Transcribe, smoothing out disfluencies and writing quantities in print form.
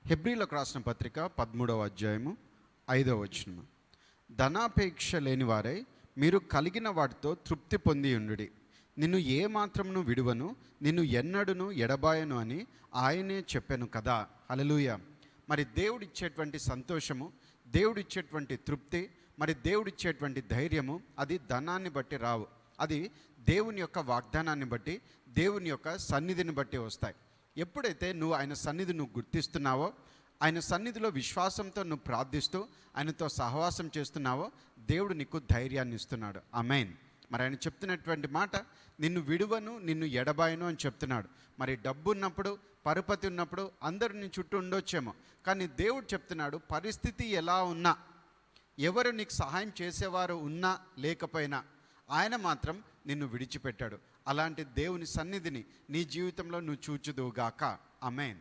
హెబ్రీలకు రాసిన పత్రిక 13వ అధ్యాయము 5వ వచనం. ధనాపేక్ష లేని వారై మీరు కలిగిన వాటితో తృప్తి పొంది ఉండుడి. నిన్ను ఏ మాత్రమును విడువను, నిన్ను ఎన్నడును ఎడబాయను అని ఆయనే చెప్పాను కదా. హల్లెలూయా. మరి దేవుడిచ్చేటువంటి సంతోషము, దేవుడిచ్చేటువంటి తృప్తి, మరి దేవుడిచ్చేటువంటి ధైర్యము అది ధనాన్ని బట్టి రావు. అది దేవుని యొక్క వాగ్దానాన్ని బట్టి, దేవుని యొక్క సన్నిధిని బట్టి వస్తాయి. ఎప్పుడైతే నువ్వు ఆయన సన్నిధి గుర్తిస్తున్నావో, ఆయన సన్నిధిలో విశ్వాసంతో నువ్వు ప్రార్థిస్తూ ఆయనతో సహవాసం చేస్తున్నావో, దేవుడు నీకు ధైర్యాన్ని ఇస్తున్నాడు. ఆమేన్. మరి ఆయన చెప్తున్నటువంటి మాట, నిన్ను విడువను, నిన్ను ఎడబాయను అని చెప్తున్నాడు. మరి డబ్బు ఉన్నప్పుడు, పరపతి ఉన్నప్పుడు అందరూ నీ చుట్టూ ఉండొచ్చేమో, కానీ దేవుడు చెప్తున్నాడు, పరిస్థితి ఎలా ఉన్నా, ఎవరు నీకు సహాయం చేసేవారు ఉన్నా లేకపోయినా ఆయన మాత్రం నిన్ను విడిచిపెట్టాడు. అలాంటి దేవుని సన్నిధిని నీ జీవితంలో నువ్వు చూచుదువుగాక. ఆమేన్.